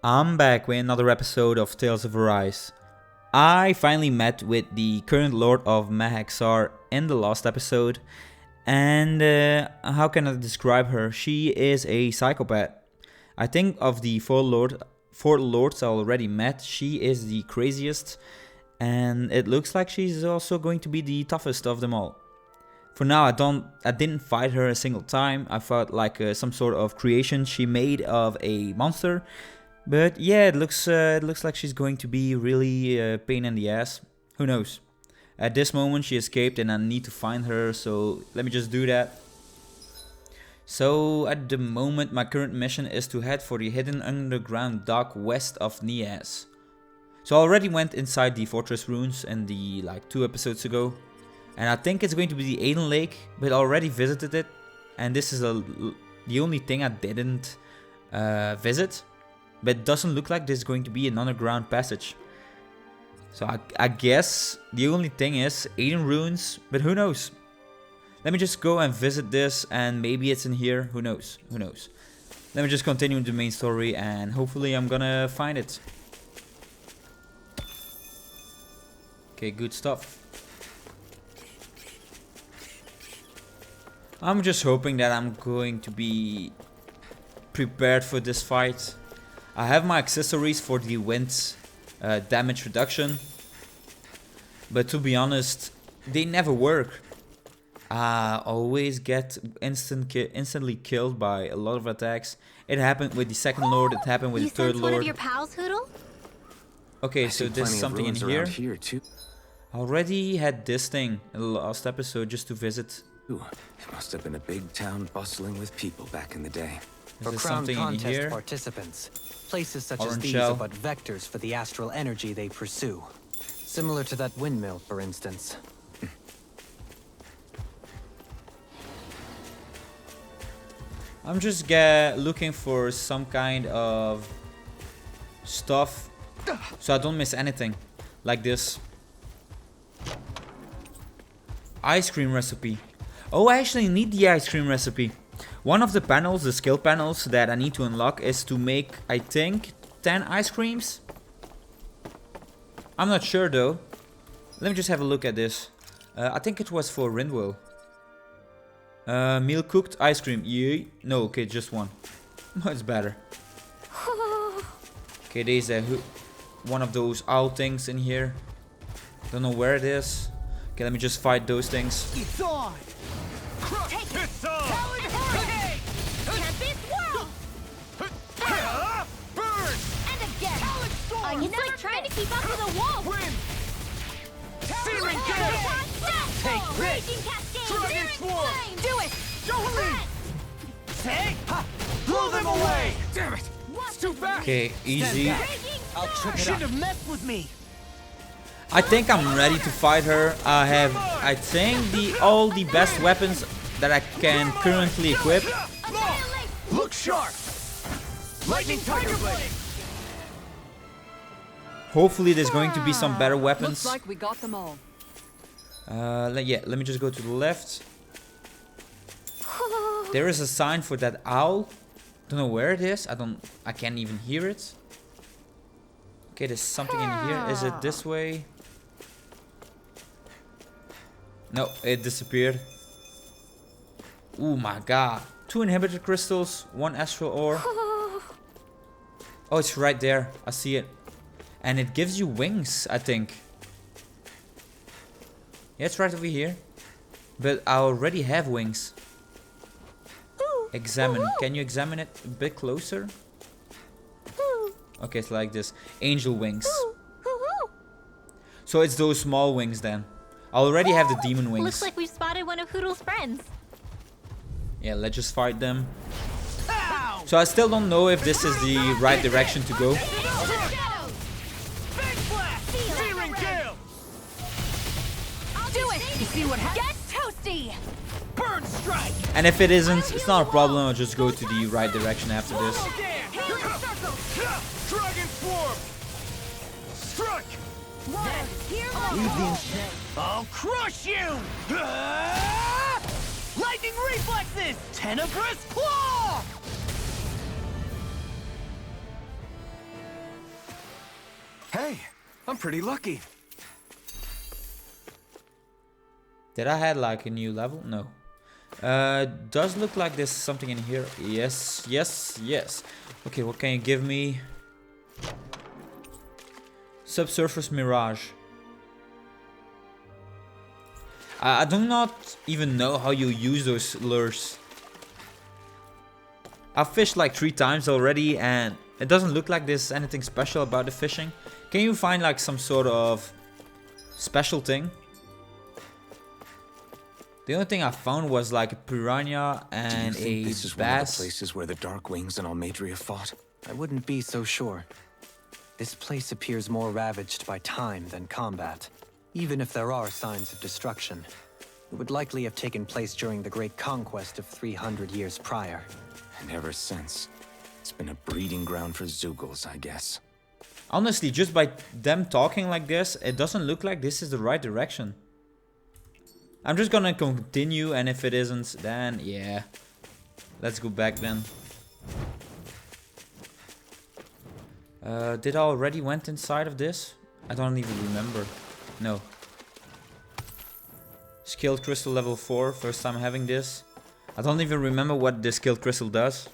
I'm back with another episode of Tales of Arise. I finally met with the current Lord of Mahexar in the last episode, and how can I describe her? She is a psychopath. I think of the four lords I already met, she is the craziest, and it looks like she's also going to be the toughest of them all. For now, I didn't fight her a single time. I felt like some sort of creation she made of a monster. But yeah, it looks like she's going to be really a pain in the ass. Who knows? At this moment she escaped and I need to find her, so let me just do that. So at the moment my current mission is to head for the hidden underground dock west of Nias. So I already went inside the fortress ruins in the 2 episodes ago. And I think it's going to be the Aiden Lake, but I already visited it. And this is the only thing I didn't visit. But it doesn't look like there's going to be an underground passage. So I guess the only thing is Aiden ruins, but who knows? Let me just go and visit this and maybe it's in here, who knows, who knows. Let me just continue the main story and hopefully I'm gonna find it. Okay, good stuff. I'm just hoping that I'm going to be prepared for this fight. I have my accessories for the wind damage reduction, but to be honest, they never work. I always get instantly killed by a lot of attacks. It happened with the second lord, it happened with the third lord. One of your pals, Hoodle? Okay, so there's something in here. Too. I already had this thing in the last episode just to visit. Ooh, it must have been a big town bustling with people back in the day. Is there something in here? Participants, places such as Orange these shell. are but vectors for the astral energy they pursue. Similar to that windmill, for instance. I'm just looking for some kind of stuff so I don't miss anything. Like this. Ice cream recipe. Oh, I actually need the ice cream recipe. One of the panels, the skill panels that I need to unlock is to make, I think, 10 ice creams. I'm not sure though. Let me just have a look at this. I think it was for Rindwell. Meal cooked ice cream. Yay. No, okay, just one. Much better. Okay, there's one of those owl things in here. Don't know where it is. Okay, let me just fight those things. It's on! Take it! It's on! Hurricane! Tempest Whirl! Burn! And again! Storm! It's like trying to keep up with a wolf! Wind! Searing Take gale! Raging Cascade! Dragon Searing Swarm! Flame! Do it! Jolene! Say! Ha! Blow them away! Damn it! It's too fast! Okay, easy. Raging I'll trip it Shouldn't up. have messed with me! I think I'm ready to fight her. I have, I think, all the best weapons that I can currently equip. Annihilate! Look sharp! Lightning Tiger Blade! Hopefully there's going to be some better weapons. Looks like we got them all. Yeah, let me just go to the left. There is a sign for that owl. Don't know where it is. I can't even hear it. Okay, there's something in here. Is it this way? No, it disappeared. Oh my god. 2 inhibitor crystals, 1 astral ore. Oh, it's right there. I see it. And it gives you wings, I think. Yeah, it's right over here. But I already have wings. Examine. Can you examine it a bit closer? Okay, it's like this. Angel wings. So it's those small wings then. I already have the demon wings. Looks like we've spotted one of Hoodle's friends. Yeah, let's just fight them. So I still don't know if this is the right direction to go. Big blast! Searing gale! Do it! You see what happens? Get toasty! Burn strike! And if it isn't, it's not a problem. I'll just go to the right direction after this. Dragon Swarm! Struck! I'll crush you! Lightning reflexes! Tenebrous claw! I'm pretty lucky. Did I had like a new level? No. Does look like there's something in here. Yes, yes, yes. Okay, what can you give me? Subsurface Mirage. I do not even know how you use those lures. I've fished like 3 times already and it doesn't look like there's anything special about the fishing. Can you find like some sort of special thing? The only thing I found was like a piranha and Do you think a this is one of the bass. places where the Dark Wings and Almadria fought? I wouldn't be so sure. This place appears more ravaged by time than combat. Even if there are signs of destruction, it would likely have taken place during the Great Conquest of 300 years prior. And ever since, it's been a breeding ground for Zeugles, I guess. Honestly, just by them talking like this, it doesn't look like this is the right direction. I'm just gonna continue, and if it isn't, then yeah. Let's go back then. Did I already went inside of this? I don't even remember. No. Skilled crystal level 4, first time having this. I don't even remember what the skilled crystal does.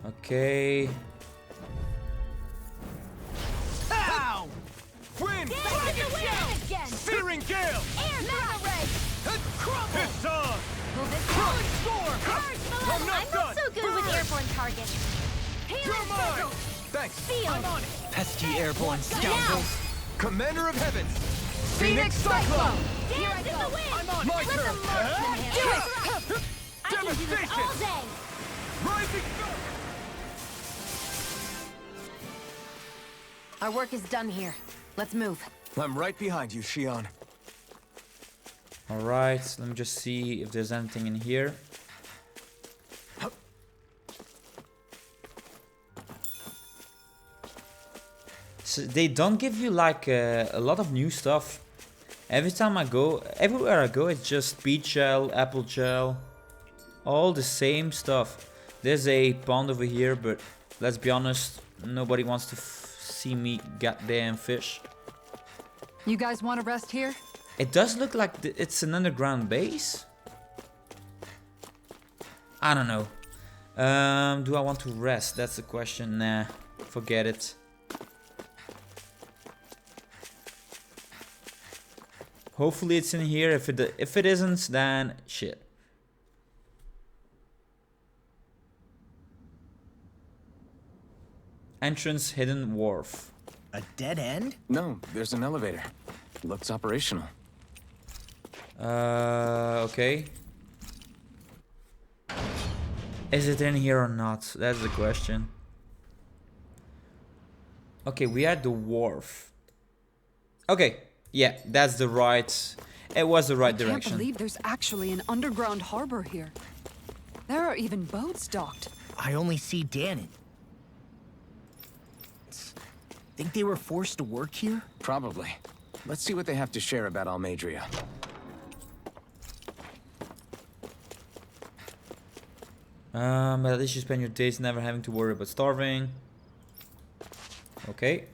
Okay. Ow! Wind! Dance in the wind again! Searing gale! Air ray! Crumble! It's on! Move it Crunch forward! storm! Charge the I'm level! not I'm done! not so good with Burn! airborne targets. You're Healing mine! circle! Thanks. Field! I'm on it. Pesky airborne Now! scoundrels! Commander of Heavens! Phoenix Cyclone! Here Dance in the wind! I'm on it. My Let turn. the marksman Do handle it! it! I can do this Devastation! all day! Rising sun! Our work is done here. Let's move. I'm right behind you, Shion. Alright, let me just see if there's anything in here. So they don't give you like a lot of new stuff. Every time I go, everywhere I go, it's just peach gel, apple gel, all the same stuff. There's a pond over here, but let's be honest, nobody wants to see me goddamn fish. You guys want to rest here? It does look like it's an underground base. I don't know. Do I want to rest? That's the question. Nah, forget it. Hopefully it's in here. If it isn't, then shit. Entrance hidden wharf. A dead end? No, there's an elevator. Looks operational. Okay. Is it in here or not? That's the question. Okay, we are at the wharf. Okay, yeah, that's the right... It was the right I direction. can't believe there's actually an underground harbor here. There are even boats docked. I only see Dahna. Think they were forced to work here? Probably. Let's see what they have to share about Almadria. But at least you spend your days never having to worry about starving. Okay.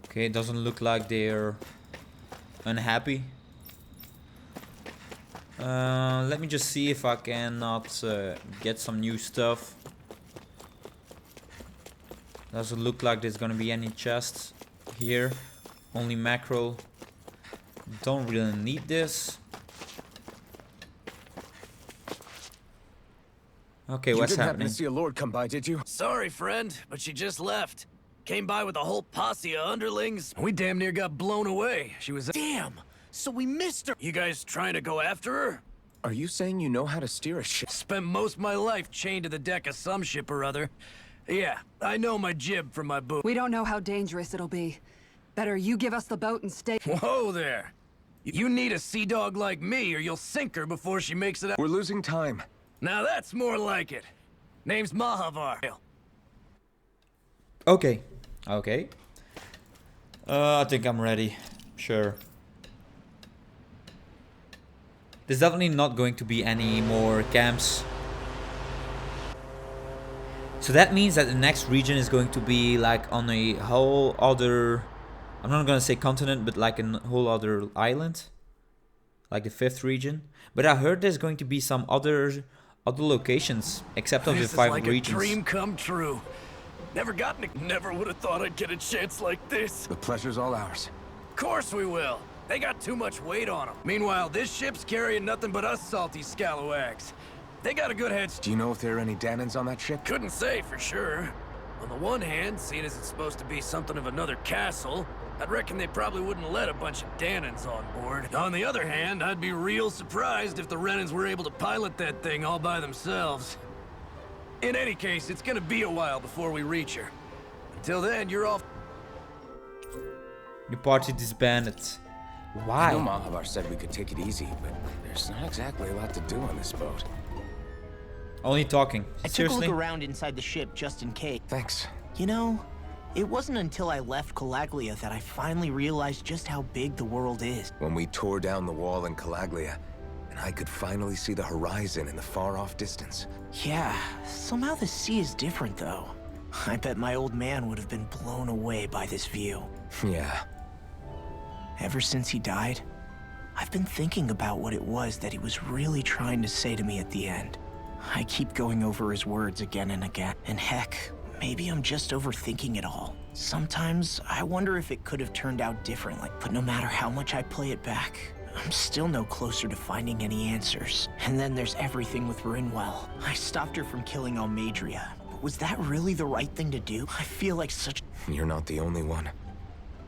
Okay, it doesn't look like they're unhappy. Let me just see if I cannot get some new stuff. Doesn't look like there's gonna be any chests here. Only mackerel. Don't really need this. Okay, You what's didn't happen happening? to see a lord come by, did you? Sorry, friend, but she just left. Came by with a whole posse of underlings. We damn near got blown away. She was... Damn! So we missed her! You guys trying to go after her? Are you saying you know how to steer a ship? Spent most of my life chained to the deck of some ship or other. Yeah, I know my jib from my boot. We don't know how dangerous it'll be. Better you give us the boat and stay. Whoa there. You need a sea dog like me or you'll sink her before she makes it out. We're losing time. Now that's more like it. Name's Mahavar. Okay. Okay. I think I'm ready. Sure. There's definitely not going to be any more camps. So that means that the next region is going to be like on a whole other... I'm not gonna say continent, but like a whole other island. Like the 5th region. But I heard there's going to be some other locations except of the 5 like regions. A dream come true. Never would have thought I'd get a chance like this. The pleasure's all ours. Of course we will. They got too much weight on them. Meanwhile, this ship's carrying nothing but us salty scalawags. They got a good head. Do you know if there are any Dahnans on that ship? Couldn't say for sure. On the one hand, seeing as it's supposed to be something of another castle, I'd reckon they probably wouldn't let a bunch of Dahnans on board. On the other hand, I'd be real surprised if the Renans were able to pilot that thing all by themselves. In any case, it's gonna be a while before we reach her. Until then, you're off. The party disbanded. I know Why? Mahavar said we could take it easy, but there's not exactly a lot to do on this boat. Only talking. I took a Seriously? look around inside the ship just in case. Thanks. You know, it wasn't until I left Calaglia that I finally realized just how big the world is. When we tore down the wall in Calaglia, and I could finally see the horizon in the far-off distance. Yeah, somehow the sea is different though. I bet my old man would have been blown away by this view. Yeah. Ever since he died, I've been thinking about what it was that he was really trying to say to me at the end. I keep going over his words again and again, and heck, maybe I'm just overthinking it all. Sometimes I wonder if it could have turned out differently, but no matter how much I play it back, I'm still no closer to finding any answers. And then there's everything with Rinwell. I stopped her from killing Almadria, but was that really the right thing to do? I feel like such... You're not the only one.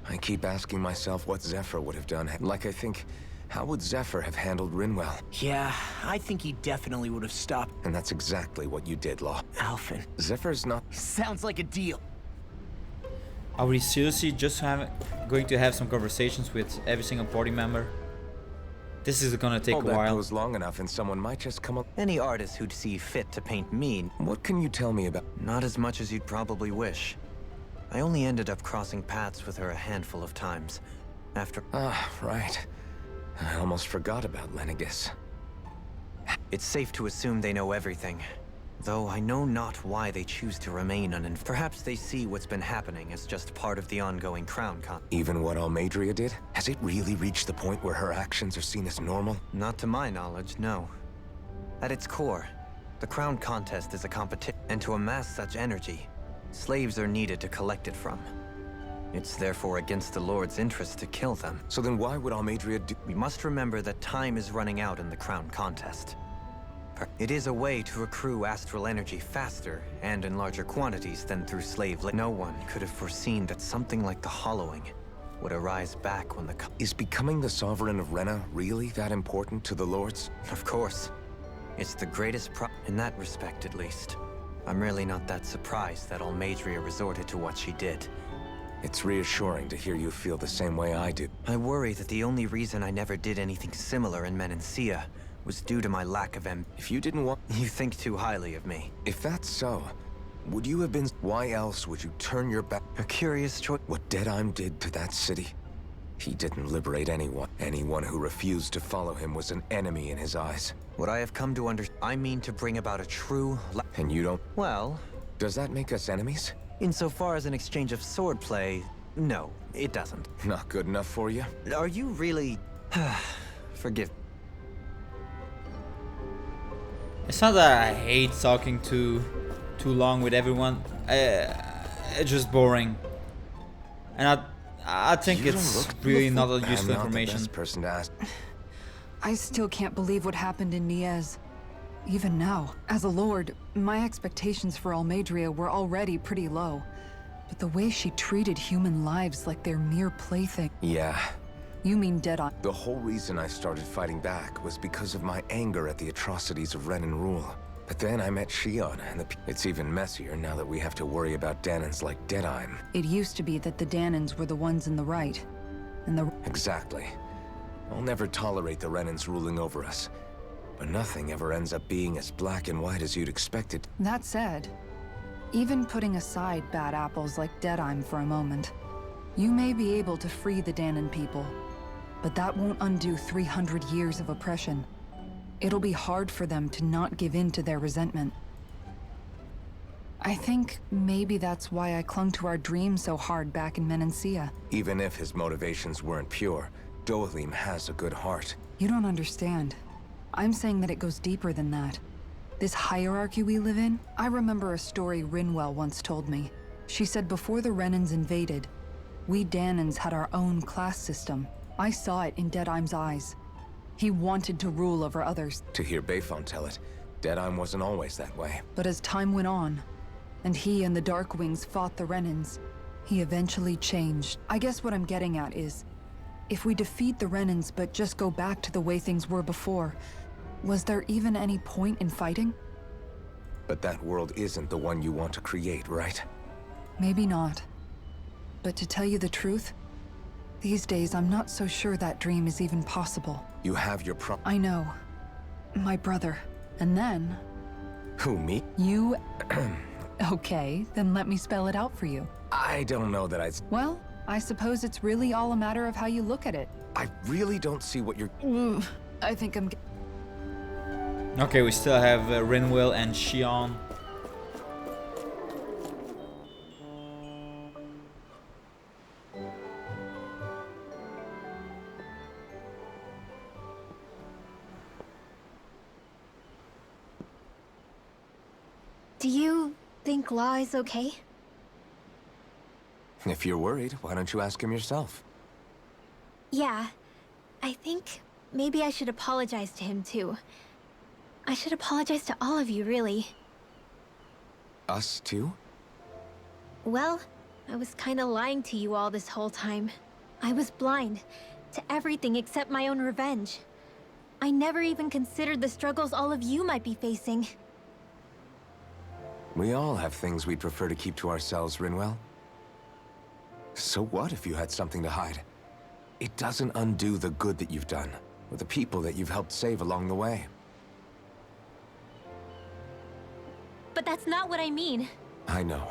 I keep asking myself what Zephyr would have done. Like I think, how would Zephyr have handled Rinwell? Yeah, I think he definitely would have stopped And that's exactly what you did, Law. Alphen. Zephyr's not... Sounds like a deal. Are we seriously just going to have some conversations with every single party member? This is gonna take a Hold that while. pose long enough and someone might just come up... Any artist who'd see fit to paint me, What can you tell me about... not as much as you'd probably wish. I only ended up crossing paths with her a handful of times. After... Ah, right. I almost forgot about Lenegis. It's safe to assume they know everything. Though I know not why they choose to remain uninformed. Perhaps they see what's been happening as just part of the ongoing crown con. Even what Almadria did? Has it really reached the point where her actions are seen as normal? Not to my knowledge, no. At its core, the crown contest is a competition, and to amass such energy, slaves are needed to collect it from. It's therefore against the Lord's interest to kill them. So then why would Almadria do... We must remember that time is running out in the crown contest. It is a way to accrue astral energy faster and in larger quantities than through slave labor. No one could have foreseen that something like the Hollowing would arise back when the... Is becoming the Sovereign of Rena really that important to the Lords? Of course. It's the greatest in that respect, at least. I'm really not that surprised that Almadria resorted to what she did. It's reassuring to hear you feel the same way I do. I worry that the only reason I never did anything similar in Menancia was due to my lack of If you didn't want... You think too highly of me. If that's so, would you have been... Why else would you turn your back... A curious choice. What Deadheim did to that city? He didn't liberate anyone. Anyone who refused to follow him was an enemy in his eyes. What I have come to understand, I mean to bring about a true... And you don't... Well, Does that make us enemies? insofar as an exchange of swordplay, no, it doesn't. Not good enough for you? Are you really... Forgive... It's not that I hate talking too long with everyone. It's just boring, and I think You don't it's look- really not I'm a useful not the information. best person to ask. I still can't believe what happened in Niez. Even now, as a lord, my expectations for Almadria were already pretty low. But the way she treated human lives like they're mere plaything. Yeah. You mean Deadeye? The whole reason I started fighting back was because of my anger at the atrocities of Renan rule. But then I met Shion, and it's even messier now that we have to worry about Dahnans like Deadheim. It used to be that the Dahnans were the ones in the right. And the... Exactly. I'll never tolerate the Renans ruling over us. But nothing ever ends up being as black and white as you'd expect it. That said, Even putting aside bad apples like Deadheim for a moment, you may be able to free the Dahnan people, but that won't undo 300 years of oppression. It'll be hard for them to not give in to their resentment. I think maybe that's why I clung to our dream so hard back in Menancia. Even if his motivations weren't pure, Dohalim has a good heart. You don't understand. I'm saying that it goes deeper than that. This hierarchy we live in, I remember a story Rinwell once told me. She said before the Renans invaded, we Dahnans had our own class system. I saw it in Deadheim's eyes. He wanted to rule over others. To hear Bayfon tell it, Deadheim wasn't always that way. But as time went on, and he and the Darkwings fought the Renans, he eventually changed. I guess what I'm getting at is, if we defeat the Renans but just go back to the way things were before, was there even any point in fighting? But that world isn't the one you want to create, right? Maybe not. But to tell you the truth, these days I'm not so sure that dream is even possible. You have your I know. My brother. And then... Who, me? You... Okay, then let me spell it out for you. I don't know that Well, I suppose it's really all a matter of how you look at it. I really don't see what you're... I think I'm... Okay, we still have Rinwell and Xion. Do you think Law is okay? If you're worried, why don't you ask him yourself? Yeah. I think maybe I should apologize to him too. I should apologize to all of you, really. Us too? Well, I was kinda lying to you all this whole time. I was blind to everything except my own revenge. I never even considered the struggles all of you might be facing. We all have things we'd prefer to keep to ourselves, Rinwell. So what if you had something to hide? It doesn't undo the good that you've done, or the people that you've helped save along the way. But that's not what I mean. I know.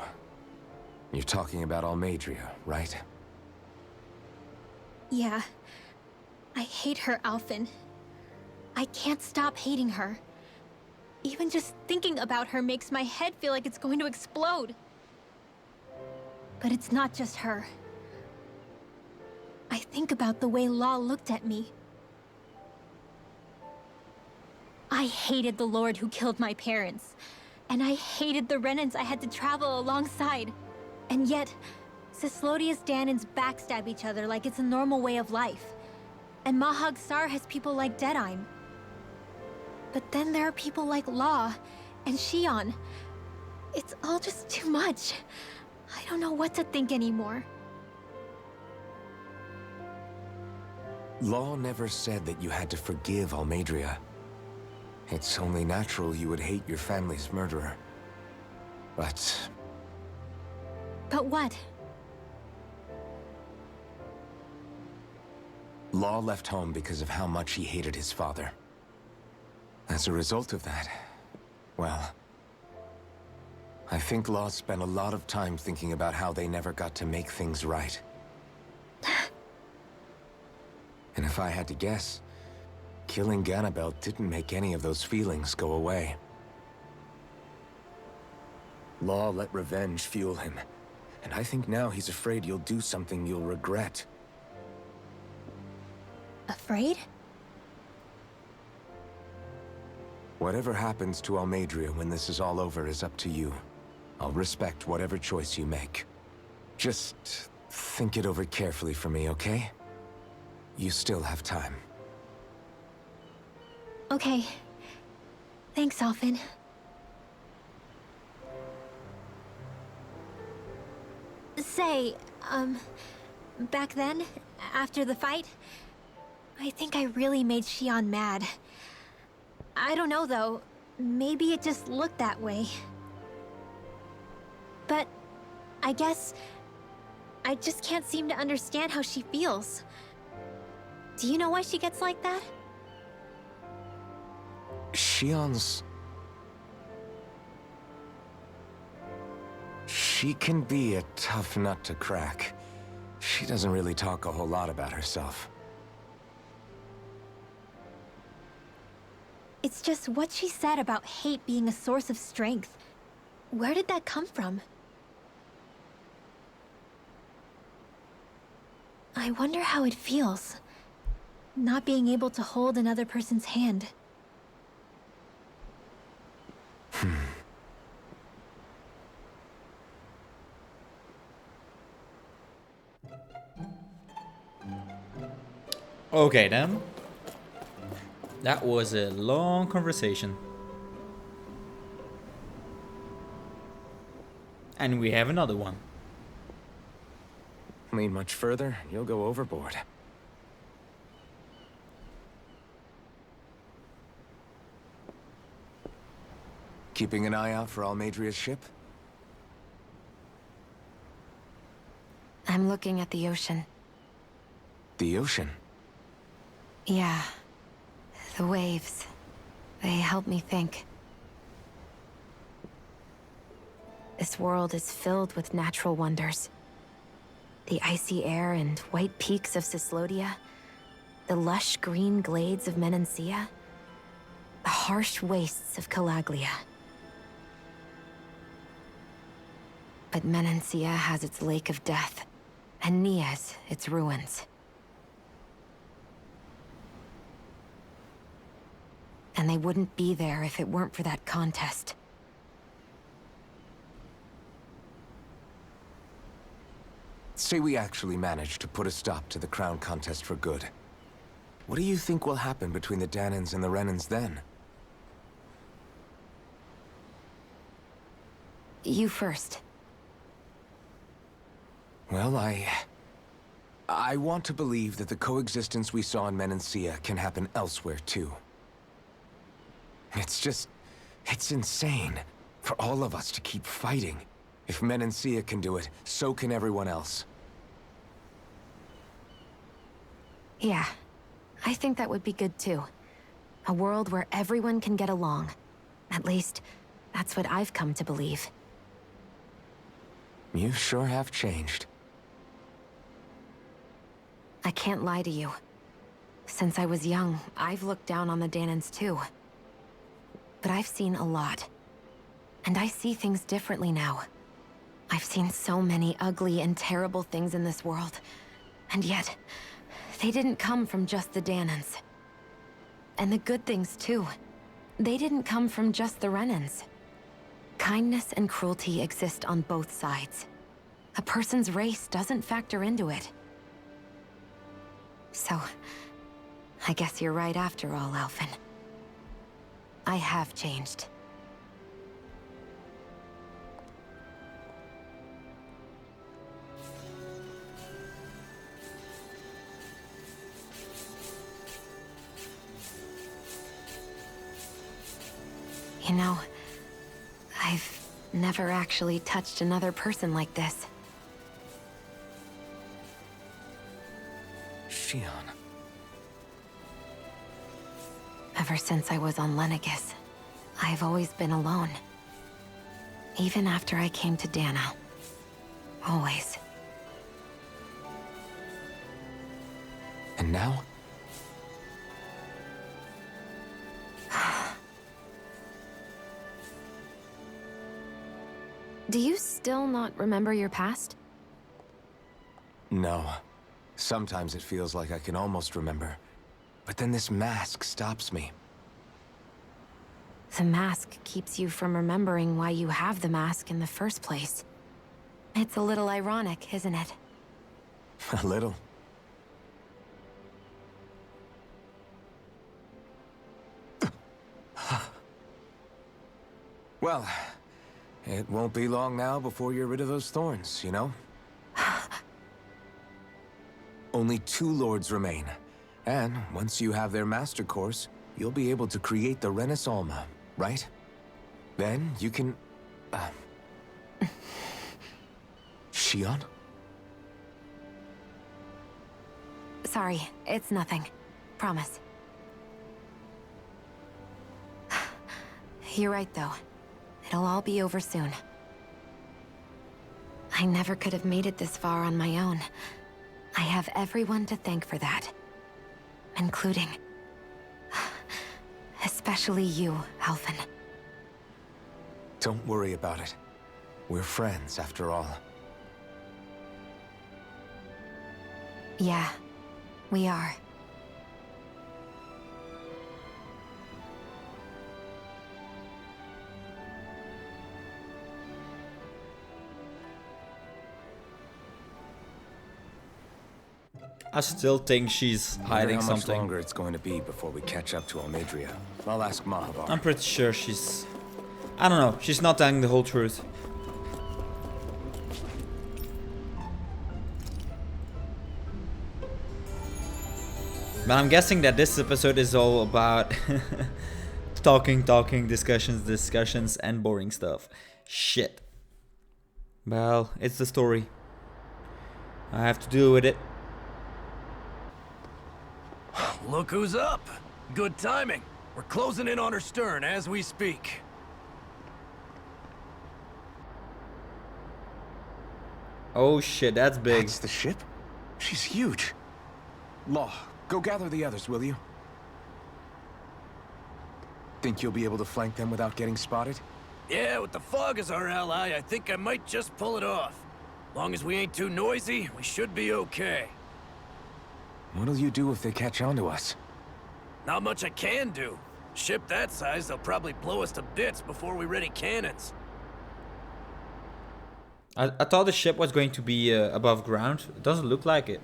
You're talking about Almadria, right? Yeah. I hate her, Alphen. I can't stop hating her. Even just thinking about her makes my head feel like it's going to explode. But it's not just her. I think about the way Law looked at me. I hated the Lord who killed my parents. And I hated the Renans I had to travel alongside. And yet, Cislodius Dahnans backstab each other like it's a normal way of life. And Mahag Sar has people like Deadheim. But then there are people like Law and Xion. It's all just too much. I don't know what to think anymore. Law never said that you had to forgive Almadria. It's only natural you would hate your family's murderer. But what? Law left home because of how much he hated his father. As a result of that, well, I think Law spent a lot of time thinking about how they never got to make things right. And if I had to guess, killing Ganabel didn't make any of those feelings go away. Law let revenge fuel him, and I think now he's afraid you'll do something you'll regret. Afraid? Whatever happens to Almadria when this is all over is up to you. I'll respect whatever choice you make. Just think it over carefully for me, okay? You still have time. Okay. Thanks, Alphen. Say, back then, after the fight, I think I really made Xion mad. I don't know, though. Maybe it just looked that way. But I guess I just can't seem to understand how she feels. Do you know why she gets like that? She can be a tough nut to crack. She doesn't really talk a whole lot about herself. It's just what she said about hate being a source of strength. Where did that come from? I wonder how it feels, not being able to hold another person's hand. Okay then. That was a long conversation. And we have another one. Lean much further, you'll go overboard. Keeping an eye out for Almadria's ship? I'm looking at the ocean. The ocean? Yeah. The waves. They help me think. This world is filled with natural wonders. The icy air and white peaks of Cislodia, the lush green glades of Menancia, the harsh wastes of Calaglia. But Menancia has its Lake of Death, and Nias its ruins. And they wouldn't be there if it weren't for that contest. Say we actually manage to put a stop to the crown contest for good. What do you think will happen between the Dahnans and the Renans then? You first. Well, I want to believe that the coexistence we saw in Menancia can happen elsewhere too. It's insane for all of us to keep fighting. If Menancia can do it, so can everyone else. Yeah, I think that would be good too. A world where everyone can get along. At least, that's what I've come to believe. You sure have changed. I can't lie to you. Since I was young, I've looked down on the Dahnans too. But I've seen a lot. And I see things differently now. I've seen so many ugly and terrible things in this world. And yet, they didn't come from just the Dahnans. And the good things too. They didn't come from just the Renans. Kindness and cruelty exist on both sides. A person's race doesn't factor into it. So, I guess you're right after all, Alphen. I have changed. You know, I've never actually touched another person like this. Shion. Ever since I was on Lenegis, I've always been alone. Even after I came to Dahna. Always. And now? Do you still not remember your past? No. Sometimes it feels like I can almost remember. But then this mask stops me. The mask keeps you from remembering why you have the mask in the first place. It's a little ironic, isn't it? A little. Well, it won't be long now before you're rid of those thorns, you know? Only 2 lords remain. And once you have their master course, you'll be able to create the Renis Alma, right? Then you can... Shion? Sorry, it's nothing. Promise. You're right, though. It'll all be over soon. I never could have made it this far on my own. I have everyone to thank for that. Including... especially you, Alvin. Don't worry about it. We're friends, after all. Yeah, we are. I still think she's hiding How much something. longer it's going to be before we catch up to Almadria. I'll ask Mahavar. I'm pretty sure she's... I don't know, she's not telling the whole truth. But I'm guessing that this episode is all about talking, discussions, and boring stuff. Shit. Well, it's the story. I have to deal with it. Look who's up! Good timing. We're closing in on her stern as we speak. Oh shit, that's big. That's the ship? She's huge. Law, go gather the others, will you? Think you'll be able to flank them without getting spotted? Yeah, with the fog as our ally, I think I might just pull it off. Long as we ain't too noisy, we should be okay. What'll you do if they catch on to us? Not much I can do. Ship that size, they'll probably blow us to bits before we ready cannons. I thought the ship was going to be above ground. It doesn't look like it.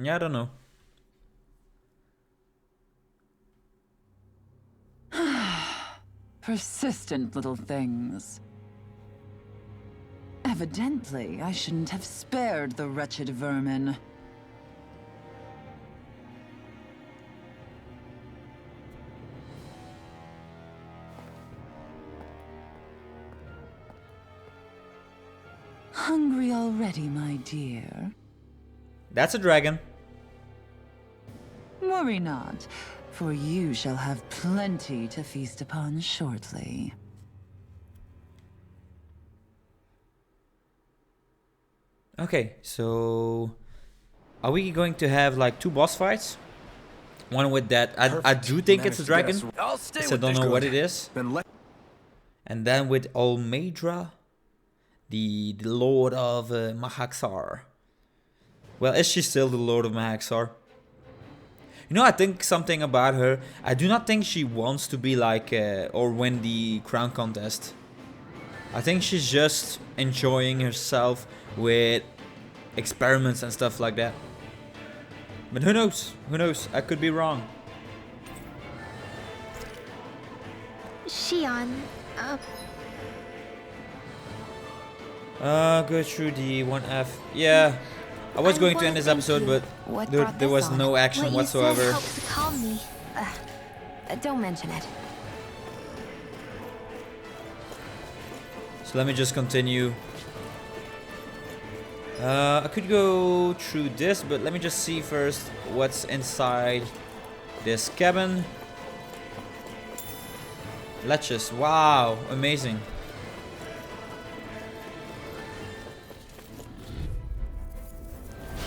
Yeah, I don't know. Persistent little things. Evidently, I shouldn't have spared the wretched vermin. Hungry already, my dear? That's a dragon. Worry not, for you shall have plenty to feast upon shortly. Okay, so are we going to have like 2 boss fights? One with that. I do think it's a dragon. I'll stay I with don't this. know what it is. Then And then with Almadria, the Lord of Mahaxar. Well, is she still the Lord of Mahaxar? You know, I think something about her. I do not think she wants to be like or win the crown contest. I think she's just enjoying herself with experiments and stuff like that. But who knows? Who knows? I could be wrong. Shion, Go through the 1F. Yeah. I was going to end this episode, but there was no action what you said whatsoever. helped to calm me. Don't mention it. So let me just continue. I could go through this, but let me just see first what's inside this cabin. Leches, wow, amazing.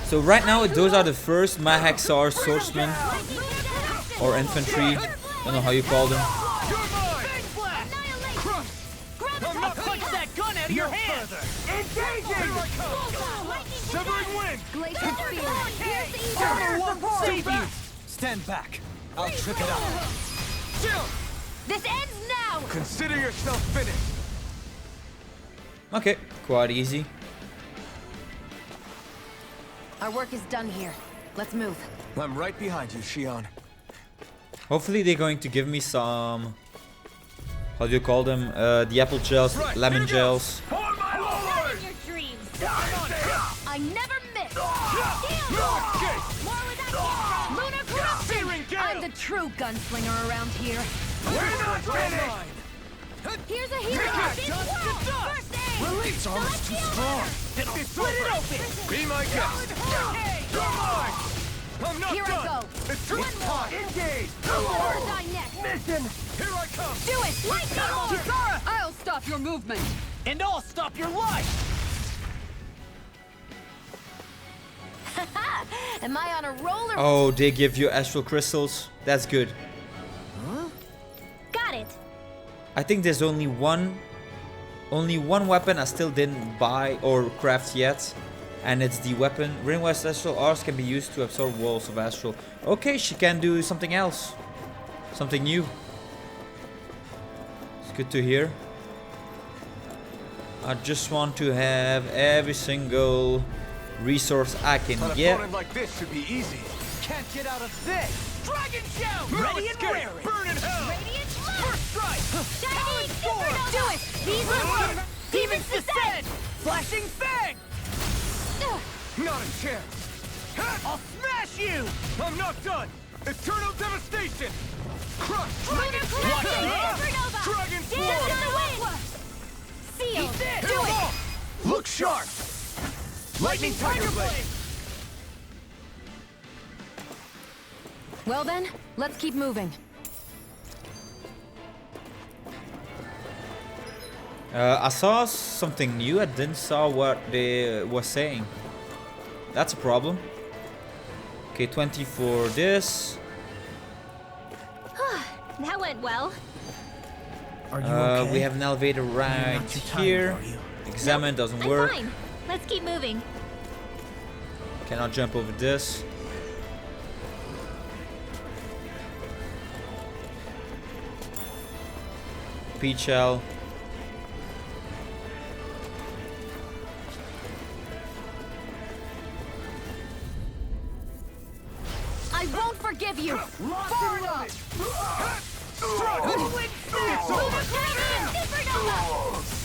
So right now those are the first Mahaxar swordsmen or infantry, don't know how you call them. I'm not punching that gun out of your hand! Engaging! Severing wind! Glacier Spear! Armor one, save you! Stand back. I'll trip it up. Chill! This ends now! Consider yourself finished. Okay, quite easy. Our work is done here. Let's move. I'm right behind you, Shion. Hopefully they're going to give me some, how do you call them, the apple gels, lemon gels. In your dreams. I never miss! More where that came from. Lunar corruption! I'm the true gunslinger around here. We're not finished! Here's a healing art. First aid. Release armor's too strong. Split it open! Be my guest! You're mine! I'm not Here done. I go. It's One more. Engage. Or die next. Mission. Here I come. Do it. Lightning orb. Kisara! I'll stop your movement. And I'll stop your life. Am I on a roller? Oh, they give you astral crystals. That's good. Got it. I think there's only one weapon I still didn't buy or craft yet, and it's the weapon. Ringwest astral arts can be used to absorb walls of astral. Okay, she can do something else, something new. It's good to hear. I just want to have every single resource I can An get. opponent like this should be easy. Can't get out of this. Dragon shout. Ready and wary. Burn in hell. Radiant First strike. Shining Supernova. Do it. These are Demons descend. Flashing fang. Not a chance. I'll smash you. I'm not done. Eternal devastation. Crush. Dragon Supernova. Dragon Dance in the swarm. wind. Seal. Do it. Look sharp. Lightning tiger blade. Well then, let's keep moving. I saw something new. I didn't saw what they were saying. That's a problem. Okay, 20 for this. That went well. Are you okay? We have an elevator right not too tired, here. are you? Examine doesn't I'm work. fine. Let's keep moving. Cannot jump over this. Peach shell. I won't forgive you. Forward up.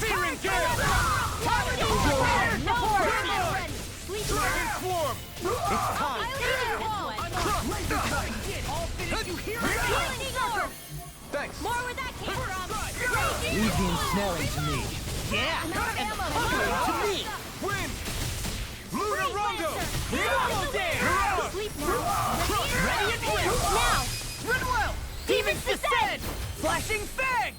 Searing gale. Dragon swarm. It's time. I'll finish you here. Thanks. More where that came from. Leave the ensnaring to me. Yeah. To me. Win. Lunar Rondo. Rondo dance. Sleep now. Ready and quick. Now. Run well. Demons descend. Flashing fang.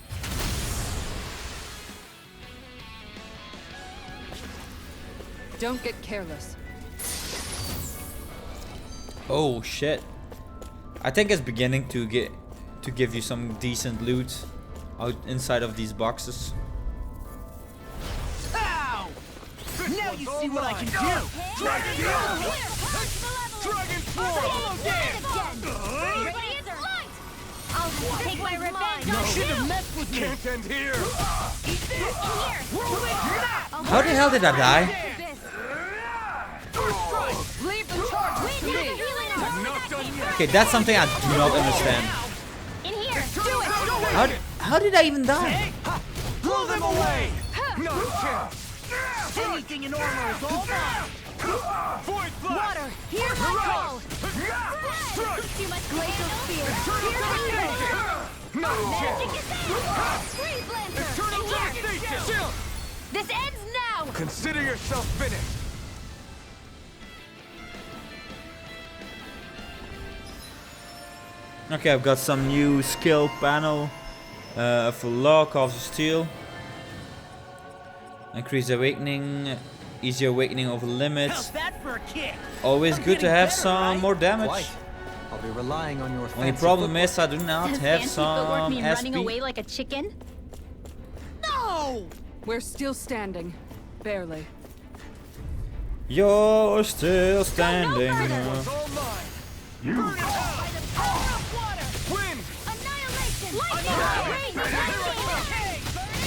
Don't get careless. Oh shit. I think it's beginning to give you some decent loot out inside of these boxes. Ow! Now you see what I can do. Dragon Dragon swarm. I'll take my revenge. You should have messed with me. Can't end here. How the hell did I die? Leave the charge to me. I'm not done yet. Okay, that's something I do not understand. In here. How did I even die? Blow them away. No chance. Anything in armor is all mine. Void blast. Water, hear my call. Too much Glacial spear. No Magic chance. is there. Freeze Lancer. Eternal In here. devastation. Chill. This ends now. Consider yourself finished. Okay, I've got some new skill panel for law, cause of steel. Increase awakening, easier awakening over limits. that for a kick? Always good to have some more damage. Quite. I'll be relying on your Only fancy problem footwork. is I do not Does have fancy footwork some mean running away SP. like a chicken? No! We're still standing. Barely. You're still standing. It's all mine. Burn it out. Win. Annihilation.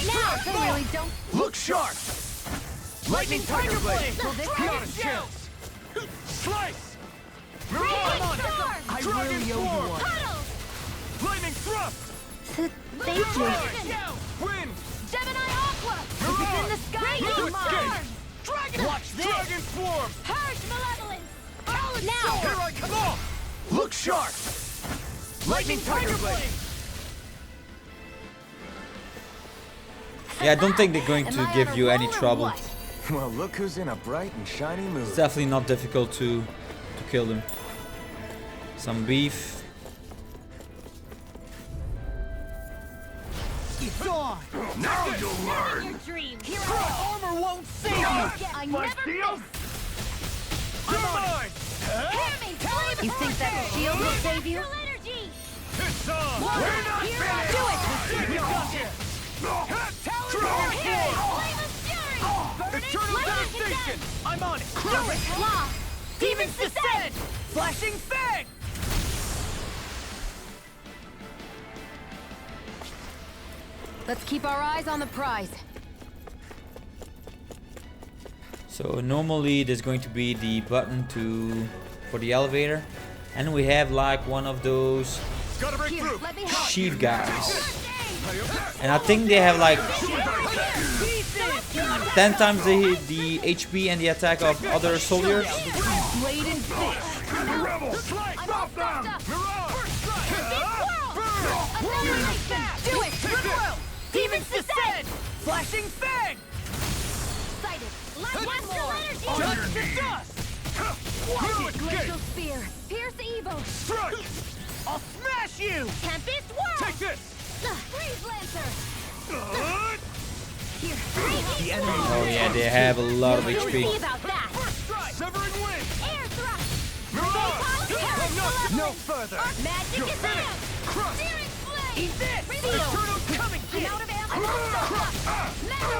Now. They really don't. Look sharp. Lightning tiger blade. Not a chance. Slice. I really owe you one. Lightning thrust. Thank you. Win. Gemini Aqua. If it's in the sky, No it's escape. mine. Watch this. Dragon swarm. Purge malevolence. Now. Here I come on. Look sharp. Lightning tiger blade. Yeah, I don't think they're going to give you any trouble. Well, look who's in a bright and shiny mood. It's definitely not difficult to kill them. Some beef. It's on! Now you'll learn! Your dreams. Armor won't save you! I never miss. You're mine! You think that shield will save you? Energy. It's on! We're not finished! Do it! You gotcha! Talon Flame of fury. Eternal Lightning devastation! I'm on it! Do it. Law. Demons descend! Flashing fang! Let's keep our eyes on the prize. So normally there's going to be the button for the elevator, and we have like one of those Gotta break Here, through! let me help. sheep guys, and I think they have like 10 times the HP and the attack of other soldiers. Blade and fish. Stop them! Do it! Demons descend! Flashing fang! Sighted. One more. Energy. Touch the dust! You escape! Glacial spear. Pierce evil. Strike! I'll smash you! Tempest whirl. Take this! Freeze lancer. Here. The enemy Oh yeah, they have a lot of See HP. about that. First strike! Severing wind! Air thrust. Mirage! Terrace No malevolence. further! Magic You're is finished! out. Crush! Searing flame. Eat this! Reveal. Eternal coming I'm kid! out of ammo. Metal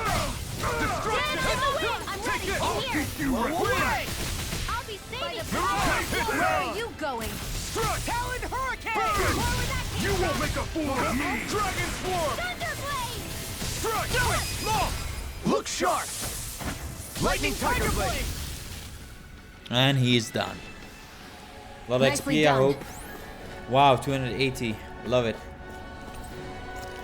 ray. Dance in the wind. I'm ready. Take it! In here. You away! I'll be saving Where are you going? Strike! Talon hurricane! Forward that You won't make a fool of me! Dragon swarm! Thunderblade. Strike! Do it! Long! Look sharp! Lightning tiger blade! And he's done. A lot of Nicely XP, I done. hope. Wow, 280. Love it.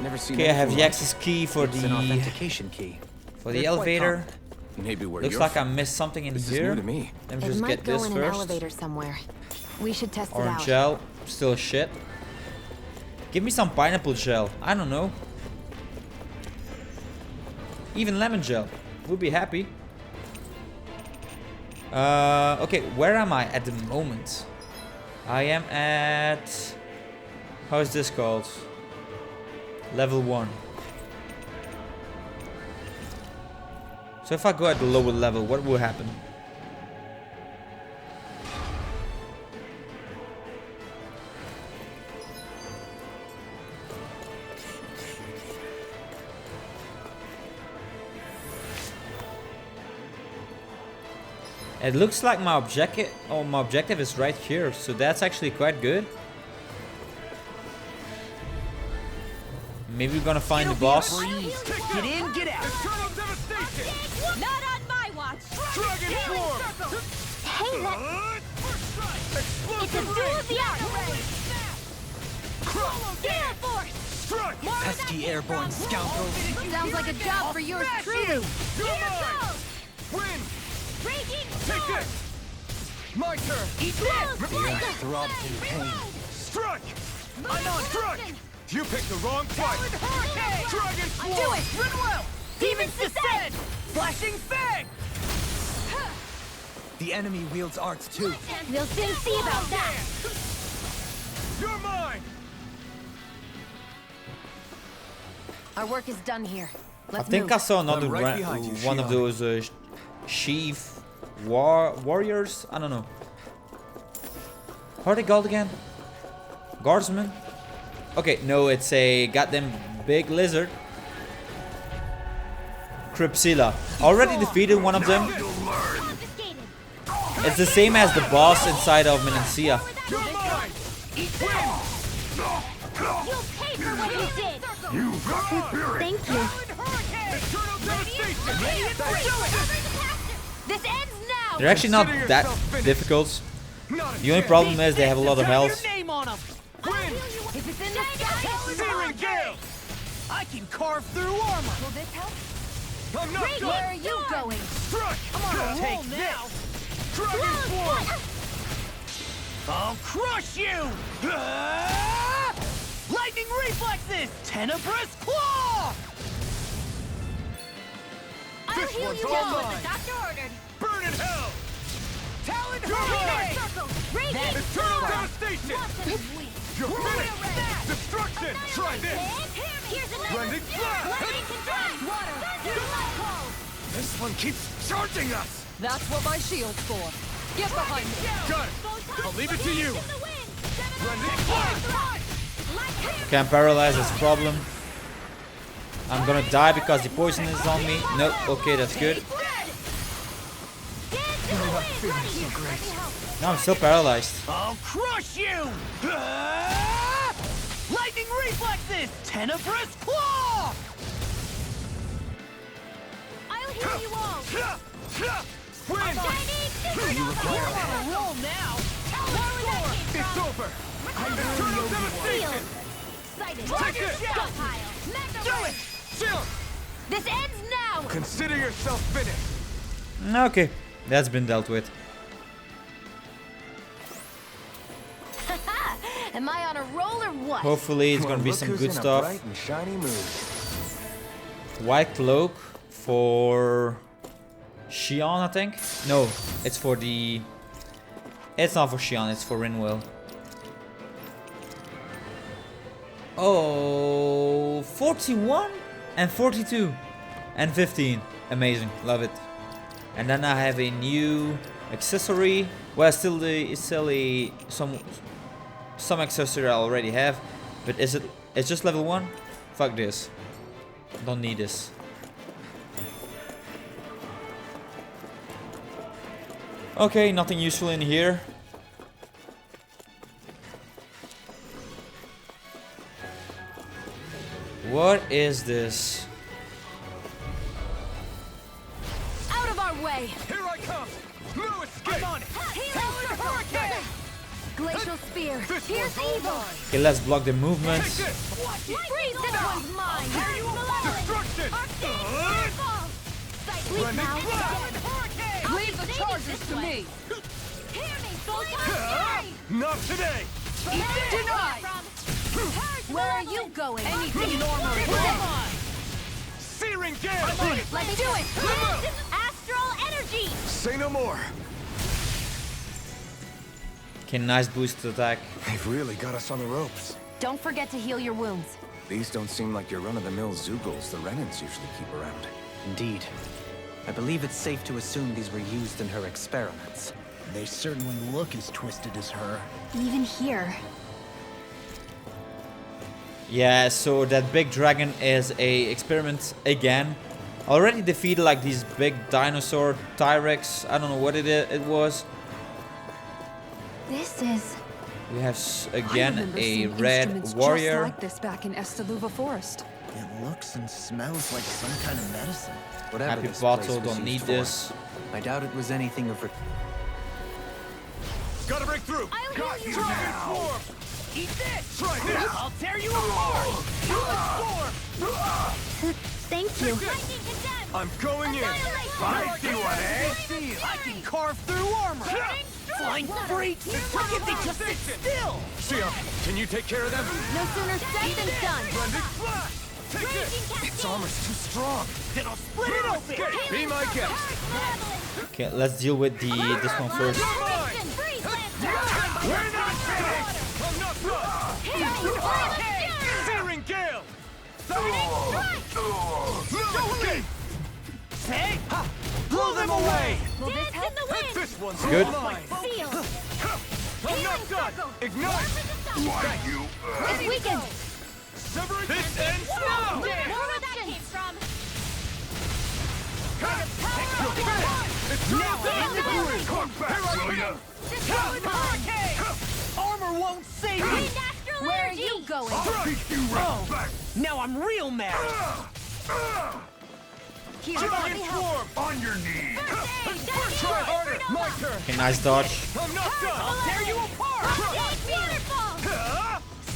Never seen Okay, I have anything the like access key for It's an the authentication key. for the They're quite elevator. common. it. Maybe where Looks you're like I from. missed something in This is here. new to me. Let me It just might get go this in an first. elevator somewhere. We should test it Orange out. gel, still shit. Give me some pineapple gel. I don't know. Even lemon gel. We'll be happy. Okay, where am I at the moment? I am at... How is this called? Level 1. So if I go at the lower level, what will happen? It looks like my objective is right here, so that's actually quite good. Maybe we're gonna find the boss. Get in, get out! Eternal devastation! Not on my watch. Dragon swarm! Hey, look. It's a duel of the arts. Gale force. Strike! Pesky airborne scoundrel. Sounds like a job for yours Smash truly. you! You're Here mine! goes. Win! Raging Take storm. this! My turn! Eat Blows this! flight. Throbbed in pain. Strike! I'm on Motion. strike! You picked the wrong fight! Hurricane. Dragon swarm! Do it. Run well! Demons descend! Flashing fang! The enemy wields arts too. We'll soon see about that. You're mine! Our work is done here. Let's I think move. I saw another I'm right behind you, one of Shion. those chief warriors. I don't know. How are they called again? Guardsmen? Okay, no, it's a goddamn big lizard. Crypsilla. Already defeated one of them. Confiscated. It's the same as the boss inside of Menancia. You're mine! Eat this! You'll pay for what you did. Thank you. Hurricane! Eternal devastation! This ends now. They're actually not Consider that yourself finished. difficult. Not a The only chance. problem is they have a lot of Have health. your name on 'em. Win! If it's in the sky, Searing gale! I can carve through armor! will this help? I'm not Where done! are you going? Strike! Take this! Dragon swarm! I'll crush you! Ah! Lightning reflexes! Tenebrous claw! I'll This heal one's you all all what mine. the doctor ordered. Burn in hell! Talon Hurricane hurricane! circle. Raging Eternal devastation! You're finished! Destruction! Try this! Blending blast! This one keeps charging us! That's what my shield's for. Get behind me. Got it! I'll leave it to you! Blending blast! Okay, I'm paralyzed, that's a problem. I'm gonna die because the poison is on me. Nope, okay, that's good. No, I'm still paralyzed. I'll crush you! Lightning reflexes! Tenebrous claw! I'll heal you all. Win! You require a roll now. It's over! Eternal devastation! Take it! Do it! Chill! This ends now. Consider yourself finished! Okay, that's been dealt with. Am I on a roll or what? Hopefully it's gonna be Look some who's good in a stuff. bright and shiny mood. White cloak for Xion, I think. No, it's for the... It's not for Xion, it's for Rinwell. Oh, 41 and 42 and 15. Amazing, love it. And then I have a new accessory. Well, it's still some accessory I already have, but is it? It's just level 1. Fuck this. Don't need this. Okay, nothing useful in here. What is this? Out of our way! Here I come! No escape! I'm on it! Healing hurricane! Glacial spear. This Pierce one's all evil. mine! Okay, let's block the movements. Take this! Freeze this one's mine. Destruction! Sleep now. Leave the charges to me. Not today! Denied. Where are you going? Anything normal is wrong. Searing gale! Let me do it. Astral energy. Say no more. Okay, nice boost to attack. They've really got us on the ropes. Don't forget to heal your wounds. These don't seem like your run-of-the-mill Zoogles the Renans usually keep around. Indeed. I believe it's safe to assume these were used in her experiments. They certainly look as twisted as her. Even here. Yeah, so that big dragon is a experiment again. Already defeated like these big dinosaur T-Rex. I don't know what it was. This is... We have I again remember a seeing red instruments warrior. just like this back in Estaluva Forest. It looks and smells like some kind of medicine. Whatever Happy this bottle, place was don't need used for, this. I doubt it was anything of... Gotta break through! I'll Got heal you you now! Swarm! Eat this! Try this! I'll tear you apart! Swarm! Thank you. I'm going in! I see one, eh? I can carve through armor! Flying freaks! Look at me just sit still! Xion, can you take care of them? No sooner said than done. Blending flash! Take this! Its armor's too strong! Then I'll split it open! Be my guest! Okay, let's deal with this one first. We're not finished! I'm not done! Searing gale! No escape! Say! Blow them away! Will this help? This one's Good. mine! I'm not done! Ignite! Why you? It's weakened. This ends now! Where that came from? It's now in the grid! Come back, will ya? Armor won't save me! Where are you going? I'll beat you right back! Now I'm real mad. Here, Giant swarm! On your knees! Try harder! My turn! Okay, nice dodge. I'm not done! I'll tear you apart!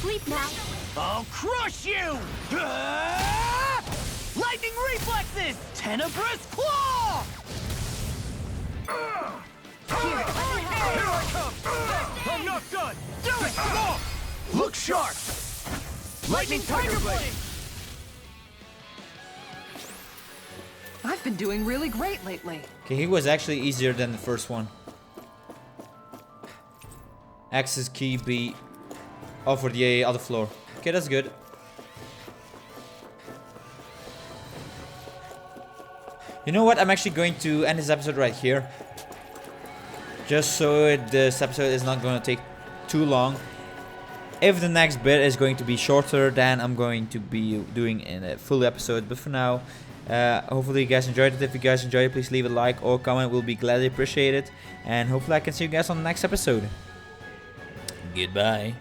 Sleep now. I'll crush you! Lightning reflexes! Tenebrous claw! Here I come! I'm not done! Do it! Come on! Look sharp! Lightning Tiger Blade! I've been doing really great lately. Okay, he was actually easier than the first one. Access key be... Oh, for the other floor. Okay, that's good. You know what? I'm actually going to end this episode right here. Just so this episode is not going to take too long. If the next bit is going to be shorter, then I'm going to be doing in a full episode. But for now, hopefully you guys enjoyed it. If you guys enjoyed it, please leave a like or comment. We'll be gladly appreciated. And hopefully I can see you guys on the next episode. Goodbye.